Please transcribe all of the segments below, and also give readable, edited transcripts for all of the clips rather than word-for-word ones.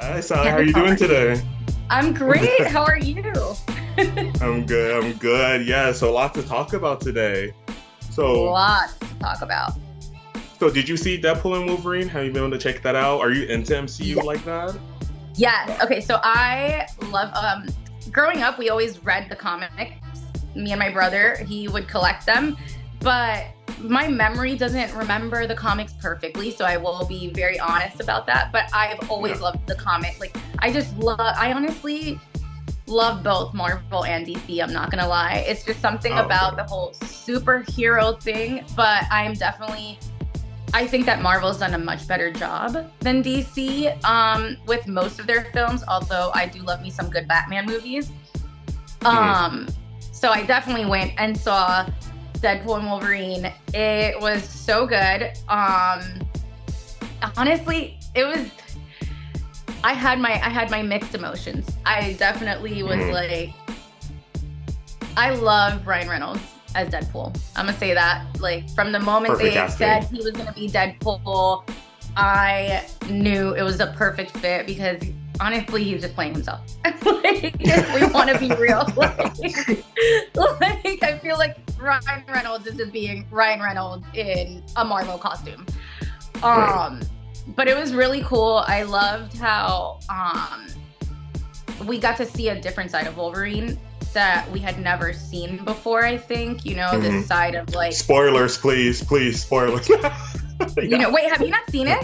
Hi, Sally. How are Kevin, you how doing are you? today? I'm great. How are you? I'm good. I'm good. Yeah, so a lot to talk about today. So, Lots to talk about. so did you see Deadpool and Wolverine? Have you been able to check that out? Are you into MCU Yes. like that? Yes. Okay, so I love growing up we always read the comics. Me and my brother, he would collect them, but my memory doesn't remember the comics perfectly, so I will be very honest about that, but I've Yeah. always loved the comic. Like I honestly love both Marvel and DC. I'm not gonna lie. It's just something Oh, about okay. the whole superhero thing. But I think that Marvel's done a much better job than DC with most of their films. Although I do love me some good Batman movies. Mhm. Um, so I definitely went and saw Deadpool and Wolverine. It was so good. Honestly, it was I had my mixed emotions. I definitely was Mhm. like, I love Ryan Reynolds as Deadpool. I'm gonna say that. Like from the moment Perfect they said casting. he was gonna be Deadpool, I knew it was a perfect fit because honestly, he's just playing himself. Like, if we want to be real, like I feel like Ryan Reynolds is just being Ryan Reynolds in a Marvel costume. Right. Um, but it was really cool. I loved how we got to see a different side of Wolverine that we had never seen before, I think. This Mhm. side of like, Spoilers, please, please, spoilers. Yeah. wait, have you not seen it?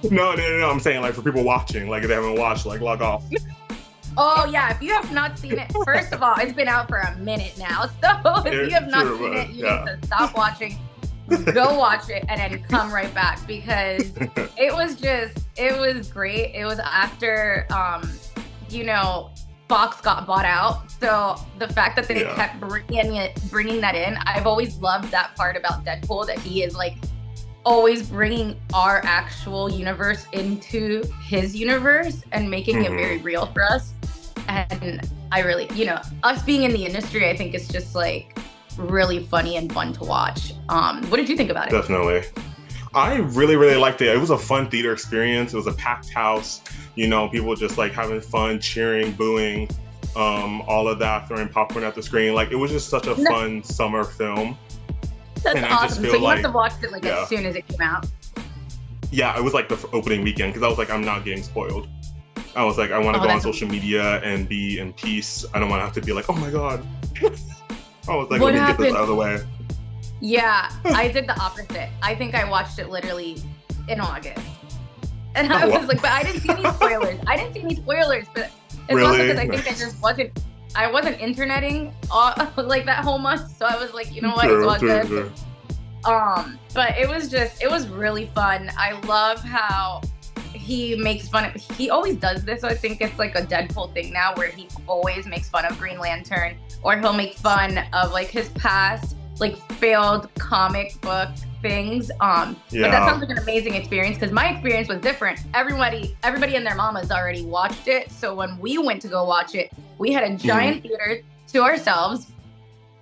No, no, no, no. I'm saying like for people watching, like if they haven't watched, like log off. Oh, yeah. If you have not seen it, first of all, it's been out for a minute now. So if you have not True, seen it, but you need yeah. to stop watching, go watch it, and then come right back because it was great. It was after, you know, Fox got bought out. So the fact that they Yeah. kept bringing that in, I've always loved that part about Deadpool, that he is like always bringing our actual universe into his universe and making it very Hmm. real for us. And I really, us being in the industry, I think it's just like really funny and fun to watch. What did you think about it? Definitely. I really, really liked it. It was a fun theater experience. It was a packed house. People just like having fun, cheering, booing, all of that, throwing popcorn at the screen. Like it was just such a fun summer film. That's And I just awesome. So feel you must like, have watched it like as yeah, soon as it came out. yeah, it was like the opening weekend because I was like, I'm not getting spoiled. I was like, I want to Oh, go on that's social media and be in peace. I don't want to have to be like, oh my God. I was like, let what me get this out happened. of the way. Yeah, I did the opposite. I think I watched it literally in August. And I Oh, was what? like, but I didn't see any spoilers. I didn't see any spoilers, but it's also because Really? I think I wasn't interneting like that whole month. So I was like, you know what, it's True, all true, good. true. But it was really fun. I love how he always does this. So I think it's like a Deadpool thing now where he always makes fun of Green Lantern, or he'll make fun of like his past like failed comic book things. But that Yeah. sounds like an amazing experience because my experience was different. Everybody and their mamas already watched it. So when we went to go watch it, we had a Mhm. giant theater to ourselves,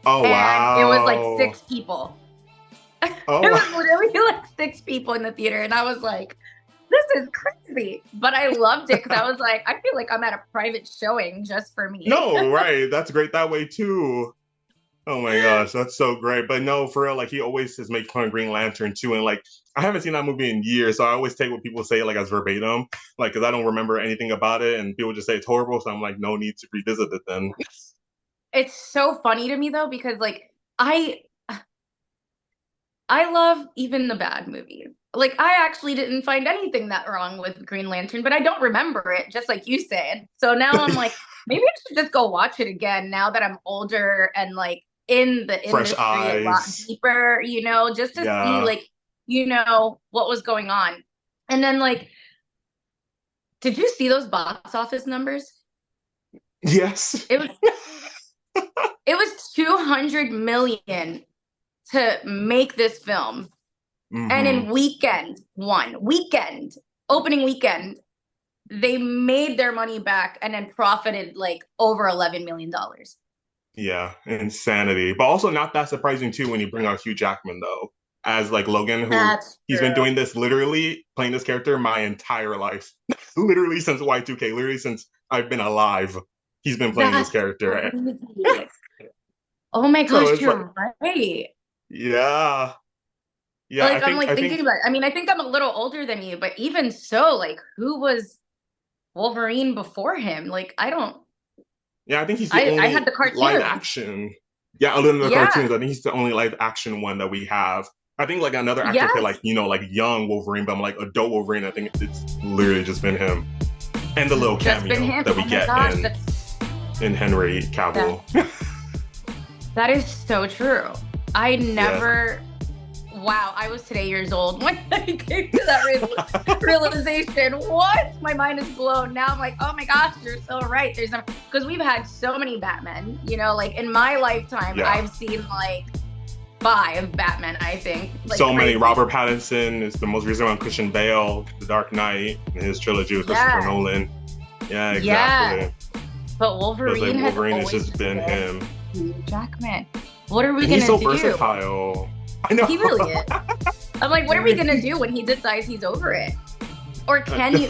Oh, and it was like wow. 6 people. Oh, There wow. was literally like 6 people in the theater, and I was like, "This is crazy." But I loved it because I was like, I feel like I'm at a private showing just for me. No, right. That's great that way too. Oh my gosh, that's so great. But no, for real, like he always just make fun of Green Lantern too. And like I haven't seen that movie in years, so I always take what people say like as verbatim, like because I don't remember anything about it, and people just say it's horrible. So I'm like, no need to revisit it then. It's so funny to me though because like I love even the bad movies. Like I actually didn't find anything that wrong with Green Lantern, but I don't remember it, just like you said. So now I'm like, maybe I should just go watch it again now that I'm older and like in the Fresh industry a lot eyes. deeper, just to see Yeah. like, what was going on. And then like, did you see those box office numbers? Yes. It was it was 200 million to make this film. And Hmm. in weekend, opening weekend, they made their money back and then profited like over $11 million. Yeah, insanity. But also not that surprising too when you bring out Hugh Jackman though. as like Logan, who That's he's been true. doing this literally playing this character my entire life, literally since Y2K, literally since I've been alive. He's been playing this That's character. crazy. Oh my So gosh, it's like, you're right. yeah, yeah. Like I'm like I thinking think, about it. I mean, I think I'm a little older than you, but even so, like who was Wolverine before him? Like I don't yeah, I think he's the I had only the live cartoons. action. Yeah, other than the Yeah. cartoons, I think he's the only live action one that we have. I think like another actor played Yes. like like young Wolverine, but I'm like adult Wolverine. I think it's literally just been him and the little Just been cameo him. that we Oh my get gosh, that's in Henry that Cavill. that is so true. I Yeah. never wow, I was today years old when I came to that realization. What? My mind is blown. Now I'm like, oh my gosh, you're so right. There's because we've had so many Batmen, like in my lifetime, Yeah. I've seen like 5 Batmen, I think. Like So many. crazy. Robert Pattinson is the most recent one. Christian Bale, The Dark Knight, and his trilogy with Christopher Yeah. Nolan. Yeah, Yeah. exactly. But But like Wolverine has Wolverine has always just just been been him, Hugh Jackman. What are we and he's gonna so do? versatile. I know. He really is. I'm like, what are we gonna do when he decides he's over it? Or can you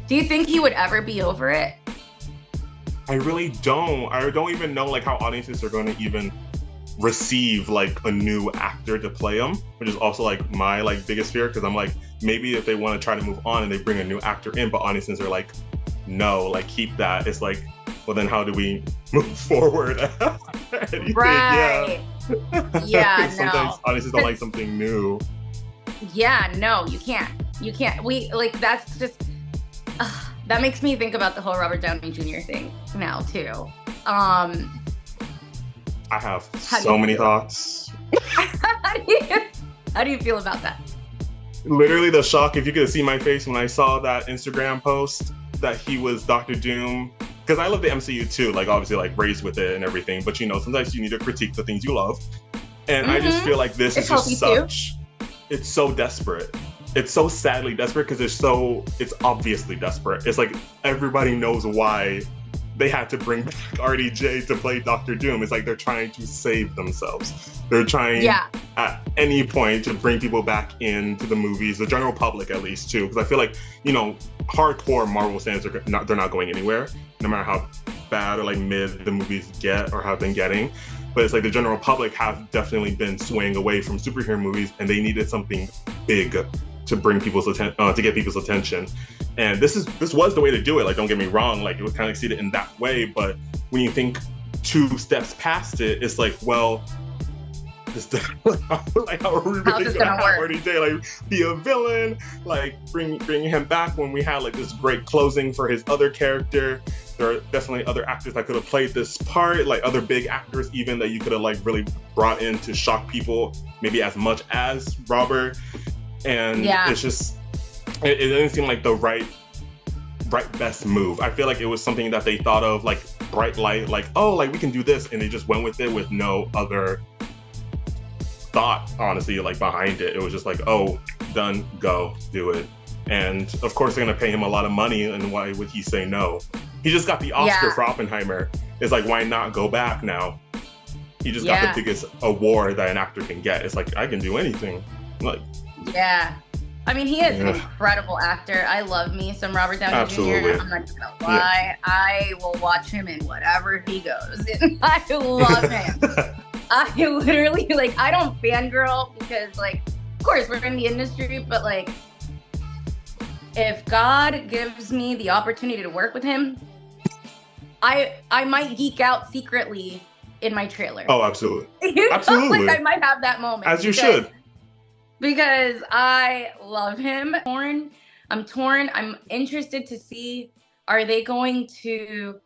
do you think he would ever be over it? I really don't. I don't even know like how audiences are going to even receive like a new actor to play him, which is also like my like biggest fear because I'm like maybe if they want to try to move on and they bring a new actor in, but audiences are like, no, like keep that. It's like, well then how do we move forward? Anything, yeah. Right. Yeah, Sometimes no. audiences don't like something new. Yeah, no, you can't. You can't. We like that's just that makes me think about the whole Robert Downey Jr. thing now too. Um, I have how do so you many feel? thoughts. How do you feel about that? Literally the shock, if you could see my face when I saw that Instagram post that he was Doctor Doom. Because I love the MCU too, like obviously like raised with it and everything, but sometimes you need to critique the things you love. And I just feel like this It's is healthy just too. it's so desperate. It's so sadly desperate because it's obviously desperate. It's like everybody knows why they had to bring back RDJ to play Doctor Doom. It's like they're trying to save themselves. They're trying Yeah. at any point to bring people back into the movies, the general public at least too. Because I feel like, hardcore Marvel fans they're not going anywhere, no matter how bad or like mid the movies get or have been getting. But it's like the general public have definitely been swaying away from superhero movies, and they needed something big to bring people's to get people's attention. And this was the way to do it. Like, don't get me wrong, like it was kind of see it in that way. But when you think 2 steps past it, it's like, well, like how are we How's really this gonna gonna have work? RDJ like be a villain? Like bring him back when we had like this great closing for his other character. There are definitely other actors that could have played this part, like other big actors even that you could have like really brought in to shock people, maybe as much as Robert. And Yeah. it's just it didn't seem like the right best move. I feel like it was something that they thought of like bright light, like, oh, like we can do this, and they just went with it with no other thought, honestly, like behind it. It was just like, oh, done, go, do it. And of course they're gonna pay him a lot of money, and why would he say no? He just got the Oscar Yeah. for Oppenheimer. It's like, why not go back now? He just got Yeah. the biggest award that an actor can get. It's like, I can do anything. Like, Yeah. I mean, he is an Yeah. incredible actor. I love me some Robert Downey Absolutely. Jr. I'm not gonna lie. I will watch him in whatever he goes. And I love him. I literally I don't fangirl because of course we're in the industry, but if God gives me the opportunity to work with him, I might geek out secretly in my trailer. Oh, absolutely. Absolutely. I might have that moment. As you should. Because I love him. I'm torn. I'm interested to see, are they going to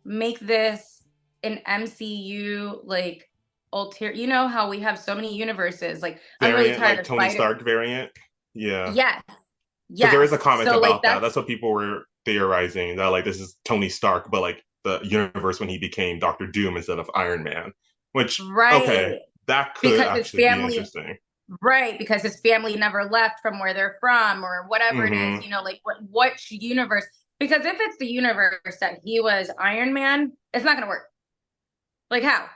make this an MCU you know how we have so many universes? I'm really Variant, tired like of Tony fighting. Stark variant. Yeah. Yes. Because there is a Yes. comic So about that. That's what people were theorizing, that like this is Tony Stark, but like the universe when he became Doctor Doom instead of Iron Man. Which, okay, right. that could Because his actually be family interesting. Right, because his family never left from where they're from or whatever it is, which universe. Because if it's the universe that he was Iron Man, it's not gonna work. Like how?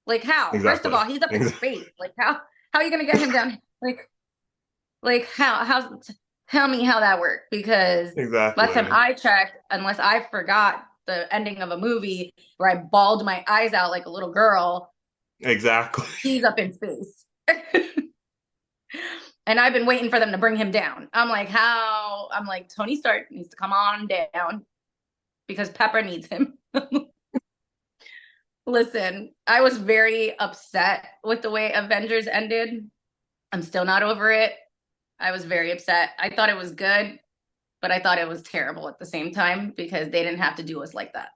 Like how? First Exactly. of all, he's up in space. Like how How are you gonna get him down? Like how tell me how that worked, because last time Exactly. I checked, unless I forgot the ending of a movie where I bawled my eyes out like a little girl, Exactly. he's up in space. And I've been waiting for them to bring him down. I'm like, how? I'm like, Tony Stark needs to come on down because Pepper needs him. Listen, I was very upset with the way Avengers ended. I'm still not over it. I was very upset. I thought it was good, but I thought it was terrible at the same time because they didn't have to do us like that.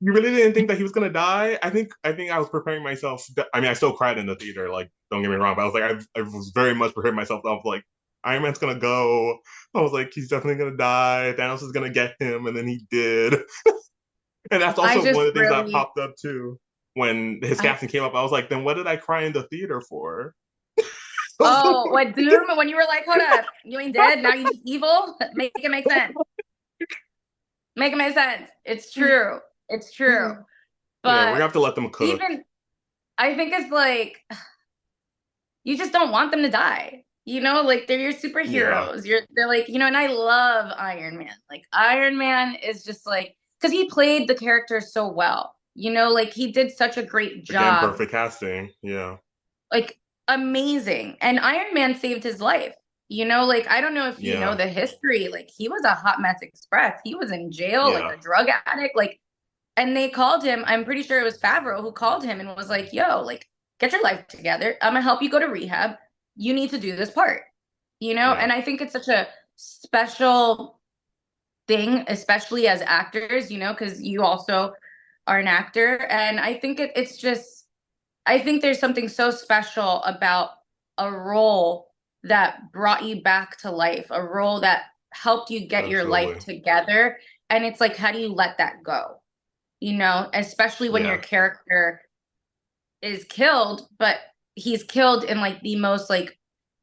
You really didn't think that he was gonna die? I think I was preparing myself. I mean, I still cried in the theater. Like, don't get me wrong, but I was like, I was very much preparing myself off like Iron Man's gonna go. I was like, he's definitely gonna die. Thanos is gonna get him, and then he did. And that's I also one just of the things that really, popped up too when his I, casting came up. I was like, then what did I cry in the theater for? oh, what Doom? When you were like, hold up, you ain't dead, now you just evil? Make it make sense. Make it make sense. It's true. It's true. Yeah, we're But gonna have to let them cook. even, I think it's like, you just don't want them to die. You know, like they're your Yeah, superheroes. They're like, and I love Iron Man. Like Iron Man is just like, because he played the character so well. Like he did such a great again, job. perfect casting. Yeah, Like amazing. And Iron Man saved his life. Like I don't know if you know yeah, the history. Like he was a hot mess express. He was in jail, like yeah, a drug addict. Like, and they called him, I'm pretty sure it was Favreau who called him and was like, yo, like, get your life together. I'm gonna help you go to rehab. You need to do this part. yeah. And I think it's such a special thing, especially as actors, because you also are an actor. And I think it's just, I think there's something so special about a role that brought you back to life, a role that helped you get your life Absolutely. together. And it's like, how do you let that go? Especially when your Yeah, character is killed, but he's killed in like the most like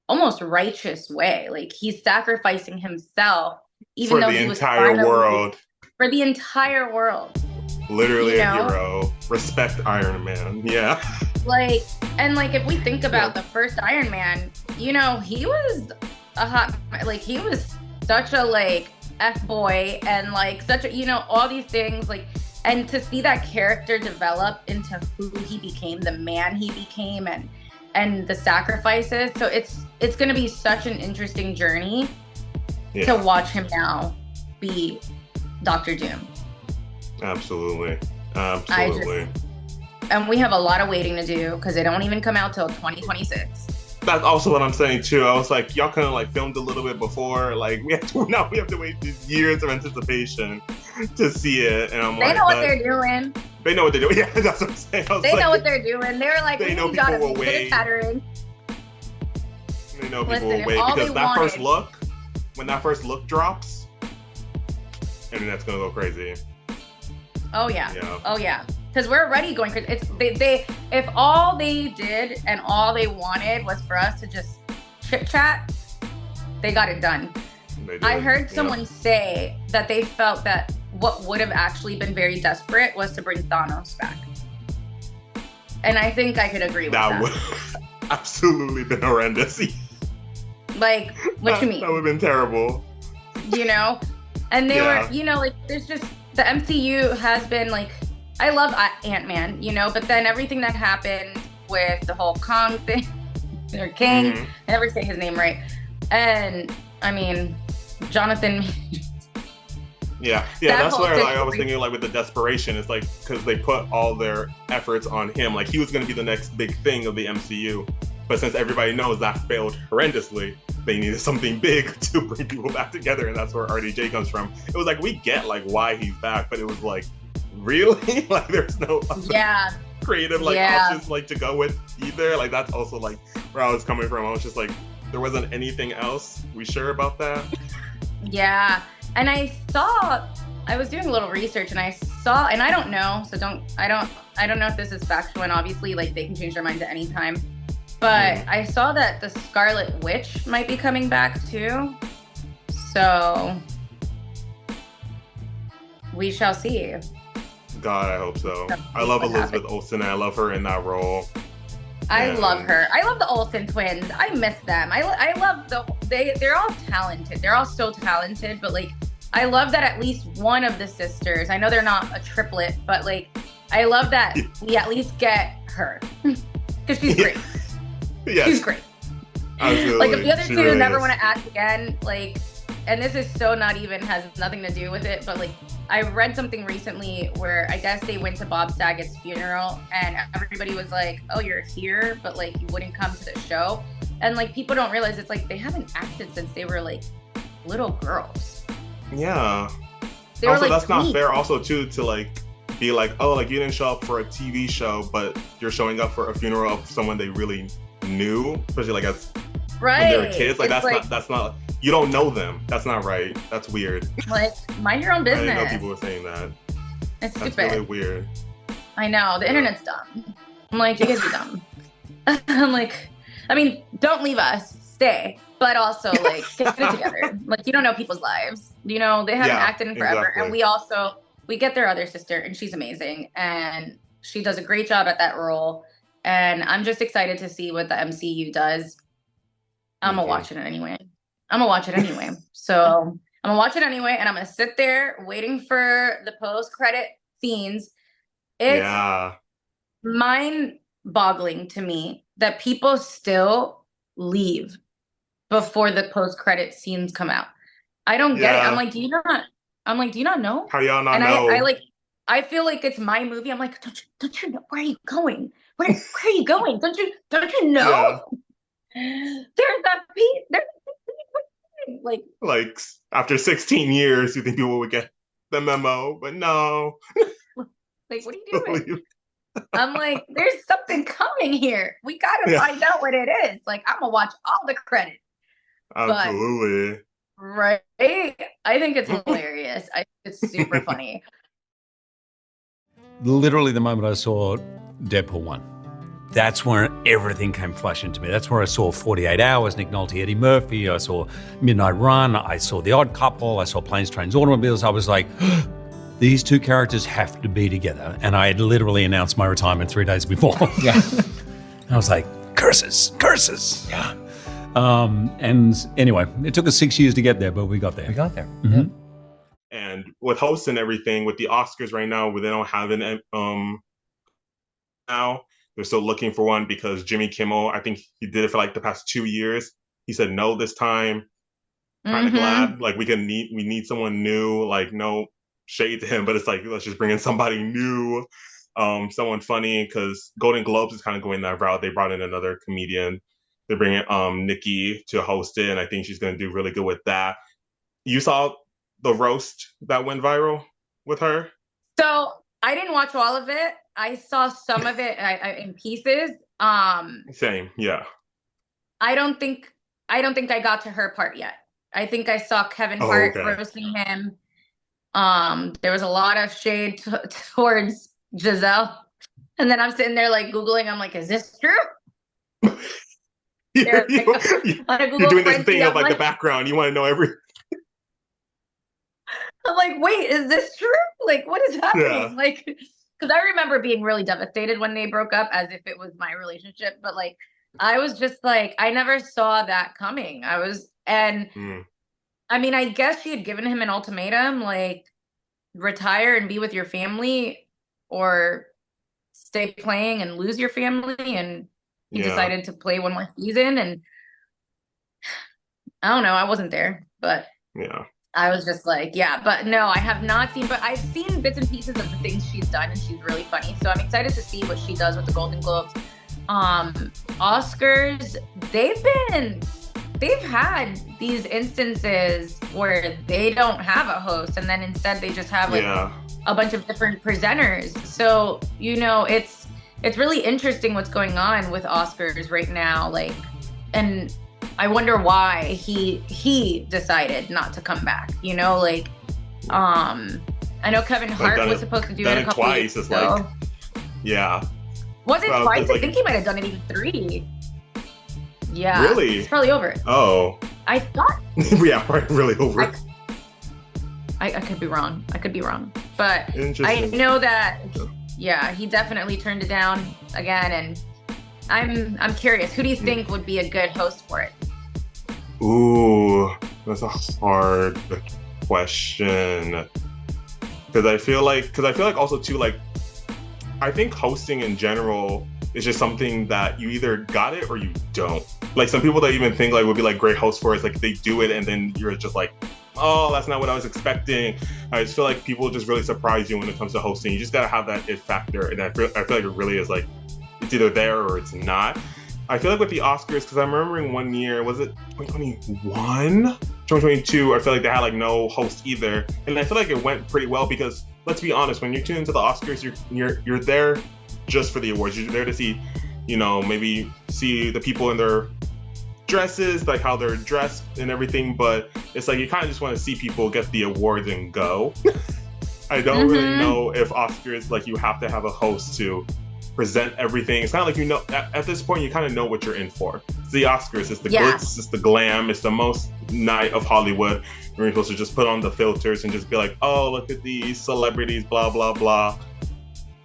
almost righteous way. Like he's sacrificing himself, even for though the he was entire finally world. for the entire world, you Literally a know? hero. Respect Iron Man. Yeah. Like, and like if we think Yeah. about the first Iron Man, he was like he was such a like F boy and like such a, all these things like, and to see that character develop into who he became, the man he became, and the sacrifices. So it's going to be such an interesting journey to Yeah. watch him now be Doctor Doom. Absolutely. I just, Absolutely. and we have a lot of waiting to do because they don't even come out till 2026. That's also what I'm saying too. I was like, y'all kind of like filmed a little bit before. Like we have to wait these years of anticipation to see it. And I'm They like, know what they're doing. they know what they're doing. Yeah, that's what I'm saying. I was They like, know what they're doing. They were like, they know we got people to will be good at wait. chattering. They know people Listen, will if wait all because they that first wanted, look, when that first look drops, internet's gonna go crazy. oh yeah, Yeah. oh yeah, because we're already going crazy. It's they if all they did and all they wanted was for us to just chit chat, they got it done. They did. I heard Yeah. someone say that they felt that what would have actually been very desperate was to bring Thanos back. And I think I could agree with That that. would absolutely been horrendous. Like, what you mean? That would have been terrible. And they Yeah. were, like, there's just, the MCU has been like, I love Ant-Man, but then everything that happened with the whole Kong thing, or King, Mhm. I never say his name right. And, I mean, Jonathan. Yeah, That that's whole where like, I was situation. thinking like with the desperation, it's like because they put all their efforts on him, like he was going to be the next big thing of the MCU, but since everybody knows that failed horrendously, they needed something big to bring people back together, and that's where RDJ comes from. It was like we get like why he's back, but it was like really like there's no other Yeah. creative like Yeah. options like to go with either. Like that's also like where I was coming from. I was just like there wasn't anything else. We sure about that? Yeah. And I was doing a little research and I saw, and I don't know, so I don't know if this is factual, and obviously like they can change their minds at any time. But I saw that the Scarlet Witch might be coming back too. So we shall see. God, I hope so. I love What Elizabeth happens. Olsen. And I love her in that role. I love her. I love the Olsen twins. I miss them. I love they're all talented. They're all so talented, but like I love that at least one of the sisters, I know they're not a triplet, but like I love that we at least get her. Because she's great. Yes. She's great. Absolutely. Like if the other two really never is. want to act again, like, and this is so not even has nothing to do with it, but like I read something recently where I guess they went to Bob Saget's funeral and everybody was like, oh, you're here, but like you wouldn't come to the show. And like people don't realize it's like they haven't acted since they were like little girls. Yeah. They were, also, like, that's not tweens. fair also too to like be like, oh, like you didn't show up for a TV show, but you're showing up for a funeral of someone they really knew, especially like as Right. when they were kids. Like It's that's not you don't know them. That's not right. That's weird. like mind your own I business. didn't know people were saying that. It's That's stupid. really weird. I know the internet's dumb. I'm like, you guys are dumb. I'm like, I mean, don't leave us, stay, but also like get it together. Like you don't know people's lives. You know they haven't acted in forever, exactly. and we get their other sister, and she's amazing, and she does a great job at that role. And I'm just excited to see what the MCU does. I'm gonna watch it anyway. So I'm gonna watch it anyway, and I'm gonna sit there waiting for the post-credit scenes. It's mind-boggling to me that people still leave before the post-credit scenes come out. I don't get it. I'm like, do you not know? How do y'all not know? I feel like it's my movie. I'm like, don't you know? Where are you going? Where are you going? Don't you know? There's that piece. Like after 16 years, you think people would get the memo, but no. Like, what are you doing? I'm like, there's something coming here. We gotta find out what it is. Like, I'm gonna watch all the credits. Absolutely. But, right? I think it's hilarious. I think it's super funny. Literally the moment I saw Deadpool 1, that's where everything came flashing to me. That's where I saw 48 Hours, Nick Nolte, Eddie Murphy. I saw Midnight Run. I saw The Odd Couple. I saw Planes, Trains, Automobiles. I was like, these two characters have to be together. And I had literally announced my retirement 3 days before. Yeah. And I was like, curses. Yeah. And anyway, it took us 6 years to get there, but we got there. Mm-hmm. Yeah. And with hosts and everything, with the Oscars right now, where they don't have an now. They're still looking for one because Jimmy Kimmel, I think he did it for like the past 2 years. He said no this time. Kind of glad. Like we need someone new. Like no shade to him, but it's like let's just bring in somebody new, someone funny. Because Golden Globes is kind of going that route. They brought in another comedian. They're bringing Nikki to host it, and I think she's going to do really good with that. You saw the roast that went viral with her? So I didn't watch all of it. I saw some of it in pieces. Same, yeah. I don't think I got to her part yet. I think I saw Kevin Hart roasting him. There was a lot of shade towards Giselle, and then I'm sitting there like Googling. I'm like, is this true? You're doing this thing of like the background. You want to know everything. I'm like, wait, is this true? Like, what is happening? Yeah. Like, because I remember being really devastated when they broke up, as if it was my relationship. But like, I was just like, I never saw that coming. I mean, I guess she had given him an ultimatum, like, retire and be with your family, or stay playing and lose your family. And he decided to play one more season. And I don't know, I wasn't there, but yeah. I was just like, yeah, but no, I have not seen, but I've seen bits and pieces of the things she's done, and she's really funny. So I'm excited to see what she does with the Golden Globes. Oscars, they've had these instances where they don't have a host, and then instead they just have like a bunch of different presenters. So, you know, it's really interesting what's going on with Oscars right now. Like, and I wonder why he decided not to come back, you know, like, I know Kevin Hart was supposed to do it a couple twice. Years ago. Yeah. Was it twice? I think he might have done it even 3. Yeah. Really? It's probably over it. Oh. I thought. Yeah, probably really over it. I could be wrong. But I know that, yeah, he definitely turned it down again. And I'm curious. Who do you think would be a good host for it? Ooh, that's a hard question. Because I feel like also too, like, I think hosting in general is just something that you either got it or you don't. Like, some people that even think like would be like great hosts for it, like they do it and then you're just like, oh, that's not what I was expecting. I just feel like people just really surprise you when it comes to hosting. You just gotta have that it factor, and I feel like it really is like it's either there or it's not. I feel like with the Oscars, because I'm remembering one year, was it 2021? 2022, I feel like they had like no host either. And I feel like it went pretty well because let's be honest, when you tune into the Oscars, you're there just for the awards. You're there to see, maybe see the people in their dresses, like how they're dressed and everything, but it's like you kind of just want to see people get the awards and go. I don't really know if Oscars, like, you have to have a host to present everything. It's kind of like, at this point, you kind of know what you're in for. It's the Oscars, it's the glitz, it's the glam, it's the most night of Hollywood. You're supposed to just put on the filters and just be like, oh, look at these celebrities, blah, blah, blah.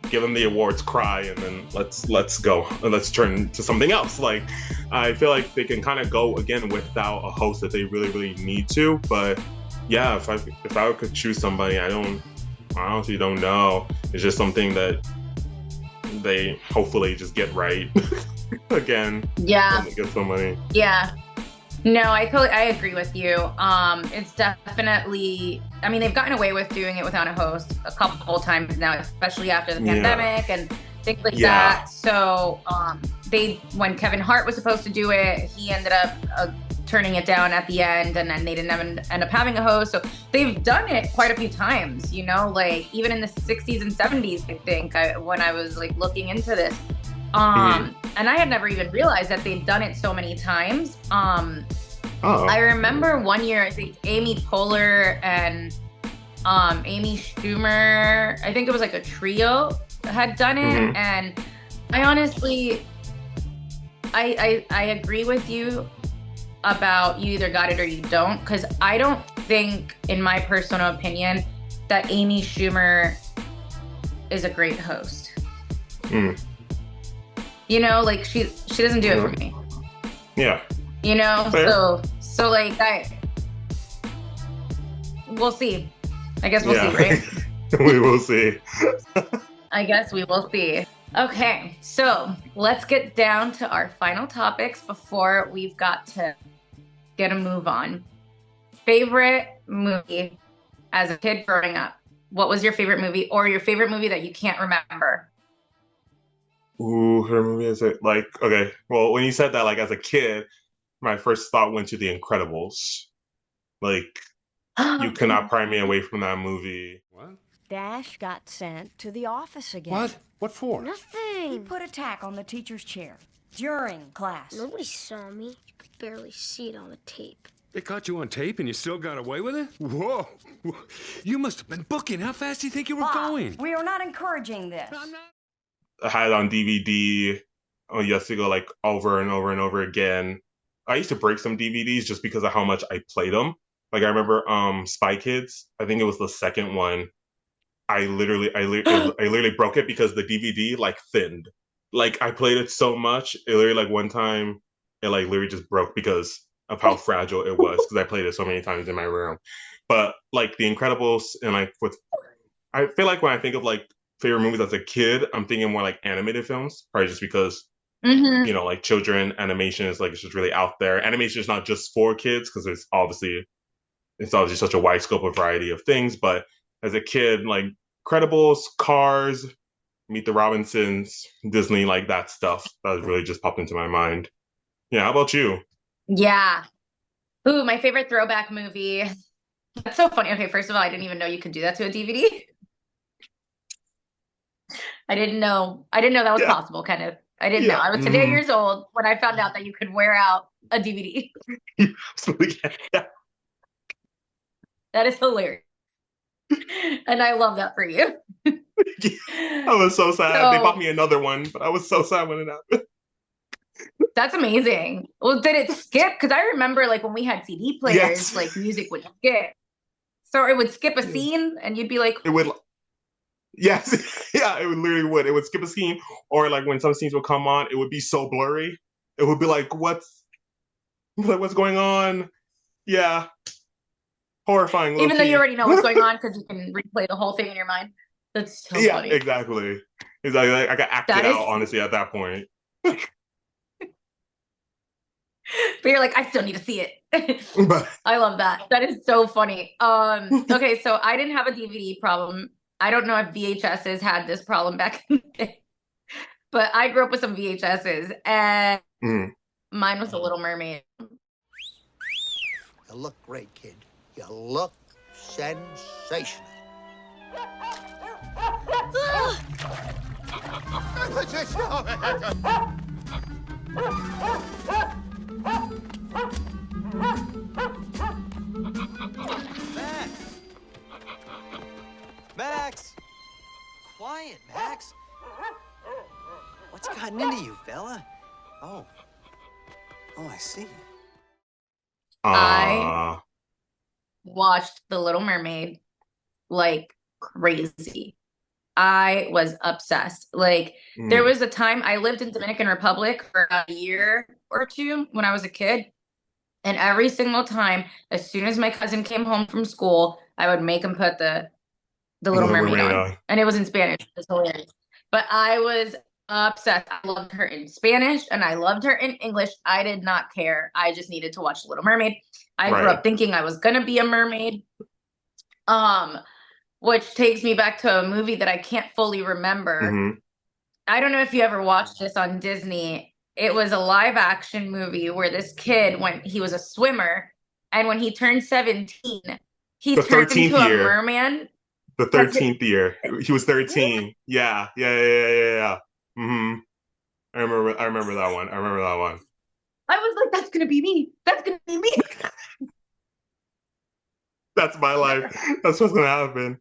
Give them the awards, cry, and then let's go. And let's turn to something else. Like, I feel like they can kind of go again without a host that they really, really need to. But yeah, if I could choose somebody, I honestly don't know. It's just something that they hopefully just get right again. Yeah. When they get some money. Yeah. No, I agree with you. It's definitely, I mean, they've gotten away with doing it without a host a couple times now, especially after the pandemic and things like that. So, when Kevin Hart was supposed to do it, he ended up turning it down at the end, and then they didn't end up having a host. So they've done it quite a few times, like even in the 60s and 70s, I think, when I was like looking into this. And I had never even realized that they'd done it so many times. I remember one year, I think Amy Poehler and Amy Schumer, I think it was like a trio, had done it. And I honestly, I agree with you about you either got it or you don't, because I don't think, in my personal opinion, that Amy Schumer is a great host. Like she doesn't do it for me. Yeah. Fair. So like we'll see. I guess we'll see, right? We will see. I guess we will see. Okay, so let's get down to our final topics before we've got to get a move on. Favorite movie as a kid growing up? What was your favorite movie, or your favorite movie that you can't remember? Ooh, her movie is it like, okay, well, when you said that, like, as a kid, my first thought went to The Incredibles. Like, you cannot pry me away from that movie. What? Dash got sent to the office again. What? What for? Nothing. He put a tack on the teacher's chair during class. Nobody saw me. You could barely see it on the tape. They caught you on tape and you still got away with it? Whoa. You must have been booking. How fast do you think you were going? We are not encouraging this. I had it on DVD. Oh, you have to go like over and over and over again. I used to break some DVDs just because of how much I played them. Like, I remember Spy Kids. I think it was the second one. I literally broke it because the DVD like thinned. Like, I played it so much, it literally, like, one time it like literally just broke because of how fragile it was, because I played it so many times in my room. But like The Incredibles, and like I feel like when I think of like favorite movies as a kid, I'm thinking more like animated films, probably just because like children animation is like, it's just really out there. Animation is not just for kids because it's obviously such a wide scope of variety of things. But as a kid, like Incredibles, Cars, Meet the Robinsons, Disney, like that stuff that really just popped into my mind. Yeah, how about you? Yeah. Ooh, my favorite throwback movie. That's so funny. Okay, first of all, I didn't even know you could do that to a DVD. I didn't know that was possible, kind of. I didn't know. I was 10 years old when I found out that you could wear out a DVD. That is hilarious. And I love that for you. I was so sad. They bought me another one, but I was so sad when it happened. That's amazing. Well, did it skip? Because I remember like when we had CD players, like music would skip. So it would skip a scene and you'd be like, it would. Yes, yeah, it would literally would. It would skip a scene, or like when some scenes would come on, it would be so blurry. It would be what's going on? Yeah, horrifying, low Even though you key. already know what's going on because you can replay the whole thing in your mind. That's so Yeah, funny. exactly. Exactly. Like, I got acted That is, out, honestly, at that point. but you're like, I still need to see it. But I love that. That is so funny. Okay, so I didn't have a DVD problem. I don't know if VHSs had this problem back in the day, but I grew up with some VHSs, and mm, mine was The Little Mermaid. You look great, kid. You look sensational. Max! Max! Quiet, Max. What's gotten into you, fella? Oh. Oh, I see. I watched The Little Mermaid like crazy. I was obsessed. Like, there was a time I lived in Dominican Republic for a year or two when I was a kid. And every single time, as soon as my cousin came home from school, I would make him put the Little Mermaid on. And it was in Spanish. It was hilarious. But I was obsessed. I loved her in Spanish and I loved her in English. I did not care. I just needed to watch The Little Mermaid. I grew up thinking I was gonna be a mermaid. Which takes me back to a movie that I can't fully remember. mm-hmm. I don't know if you ever watched this on Disney. It was a live action movie where this kid, when he was a swimmer, and when he turned 17, he turned into a merman. The 13th year. He was 13. Yeah. Mm-hmm. I remember that one. I was like, that's gonna be me. That's gonna be me. That's my life. That's what's gonna happen.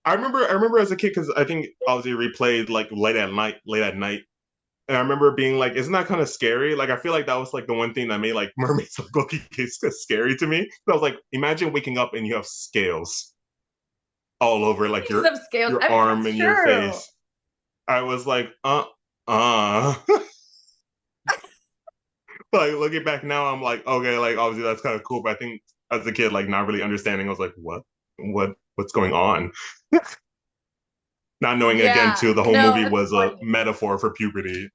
I remember as a kid, because I think obviously replayed like late at night. And I remember being like, isn't that kind of scary? Like, I feel like that was like the one thing that made like mermaids look scary to me. So I was like, imagine waking up and you have scales all over like your arm and your face. I was like, Like, looking back now, I'm like, okay, like obviously that's kind of cool, but I think as a kid, like not really understanding, I was like, what's going on? Not knowing again too, the whole movie was a metaphor for puberty.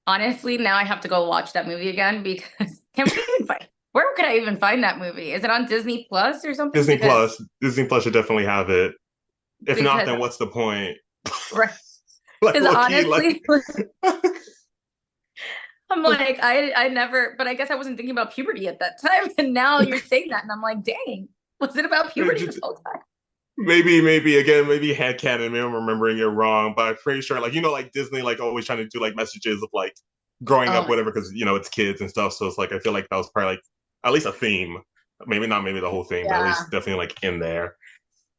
Honestly, now I have to go watch that movie again because where could I even find that movie? Is it on Disney Plus or something? Disney Plus should definitely have it. If not, then what's the point? Right. Because honestly, I'm like, I never, but I guess I wasn't thinking about puberty at that time. And now you're saying that, and I'm like, dang, was it about puberty this whole time? Maybe headcanon, maybe I'm remembering it wrong, but I'm pretty sure, like, like Disney, like, always trying to do, like, messages of, like, growing up, whatever, because, it's kids and stuff, so it's, like, I feel like that was probably, like, at least a theme. Maybe not the whole thing, but at least definitely, like, in there.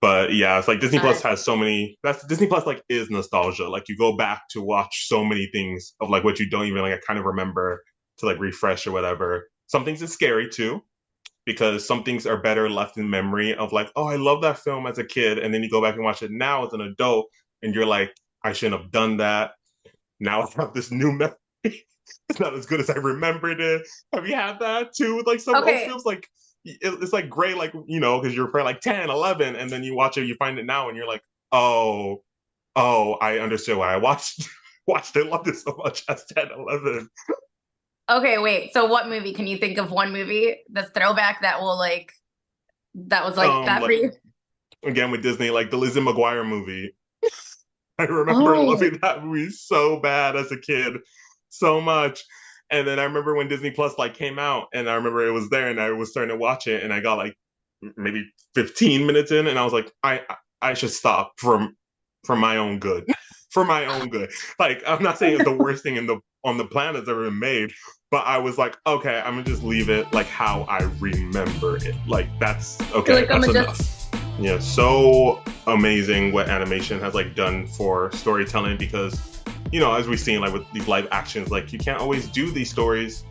But, yeah, it's, like, Disney Plus has so many, Disney Plus, like, is nostalgia. Like, you go back to watch so many things of, like, what you don't even, like, kind of remember to, like, refresh or whatever. Some things is scary, too, because some things are better left in memory of like, oh, I love that film as a kid. And then you go back and watch it now as an adult and you're like, I shouldn't have done that. Now I have this new memory. It's not as good as I remembered it. Have you had that too? With like some old films, like it's like great, like, because you're probably like 10, 11, and then you watch it, you find it now and you're like, oh, I understood why I watched it, loved it so much as 10, 11. Okay, wait. So what movie? Can you think of one movie that's throwback that was like that for you? Again, with Disney, like the Lizzie McGuire movie. I remember loving that movie so bad as a kid. So much. And then I remember when Disney Plus like came out and I remember it was there and I was starting to watch it and I got like maybe 15 minutes in and I was like, I should stop for my own good. For my own good. Like, I'm not saying it's the worst thing on the planet that's ever been made, but I was like, okay, I'm gonna just leave it like how I remember it. Like, that's okay. Like, that's enough. Yeah, so amazing what animation has like done for storytelling because, as we've seen like with these live actions, like you can't always do these stories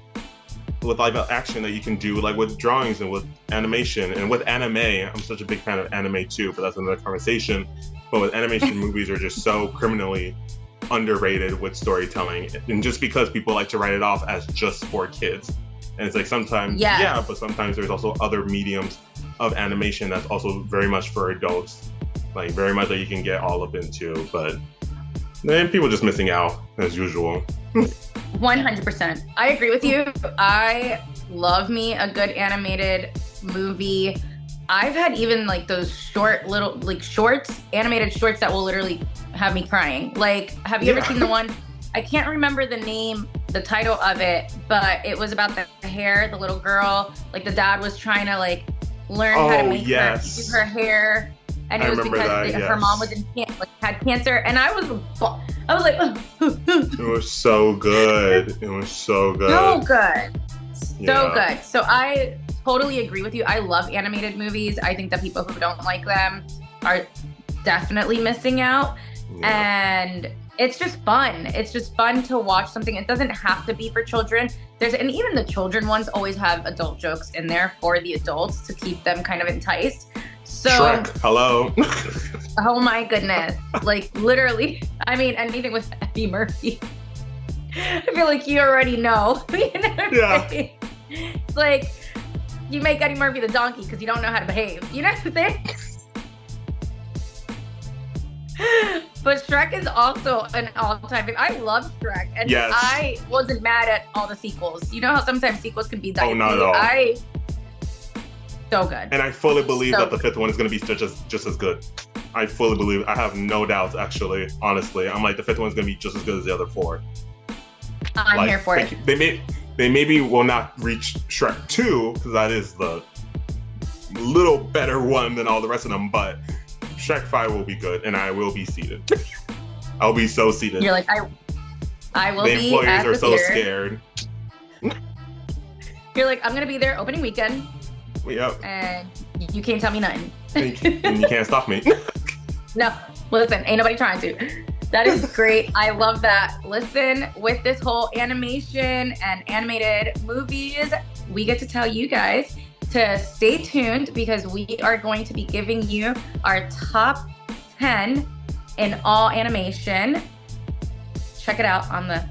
live action that you can do, like with drawings and with animation and with anime. I'm such a big fan of anime too, but that's another conversation. But with animation, movies are just so criminally underrated with storytelling, and just because people like to write it off as just for kids. And it's like sometimes, yeah, but sometimes there's also other mediums of animation that's also very much for adults, like very much that you can get all up into. But then people just missing out as usual. 100%. I agree with you. I love me a good animated movie. I've had even like those short little like shorts, animated shorts that will literally have me crying. Like, have you ever seen the one? I can't remember the name, the title of it, but it was about the hair, the little girl. Like the dad was trying to like learn how to make her hair, and it was because her mom was had cancer. And I was like, it was so good. It was so good. So good. So good. So I totally agree with you. I love animated movies. I think that people who don't like them are definitely missing out. And it's just fun. It's just fun to watch something. It doesn't have to be for children. And even the children ones always have adult jokes in there for the adults to keep them kind of enticed. So Shrek, hello. Oh my goodness. Like literally, I mean, anything with Eddie Murphy. I feel like you already know. You know what I'm saying? It's like you make Eddie Murphy the donkey because you don't know how to behave. You know what I'm saying? But Shrek is also an all-time favorite. I love Shrek, and I wasn't mad at all the sequels. You know how sometimes sequels can be dicey? Oh, not at all. So good. And I fully believe that the fifth one is going to be just as good. I fully believe. I have no doubts, actually. Honestly, I'm like the fifth one is going to be just as good as the other four. I'm here for it. They maybe will not reach Shrek 2 because that is the little better one than all the rest of them, but Shrek 5 will be good, and I will be seated. I'll be so seated. You're like, I will be. The employers are so theater. scared. You're like, I'm gonna be there opening weekend. Yep. And you can't tell me nothing. And you can't stop me. No, listen, ain't nobody trying to. That is great. I love that. Listen, with this whole animation and animated movies, we get to tell you guys to stay tuned because we are going to be giving you our top 10 in all animation. Check it out on the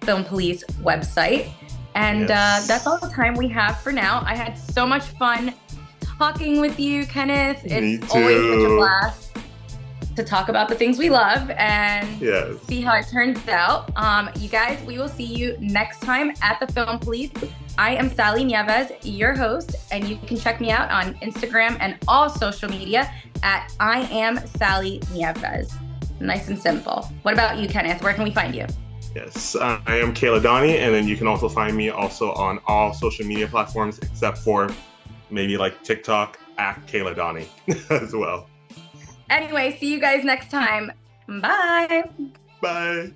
Film Police website. And that's all the time we have for now. I had so much fun talking with you, Kenneth. It's always such a blast to talk about the things we love and see how it turns out. You guys, we will see you next time at the Film Police. I am Sally Nieves, your host, and you can check me out on Instagram and all social media at I am Sally Nieves. Nice and simple. What about you, Kenneth? Where can we find you? Yes, I am K-Ledani, and then you can also find me also on all social media platforms except for maybe like TikTok at K-Ledani as well. Anyway, see you guys next time. Bye. Bye.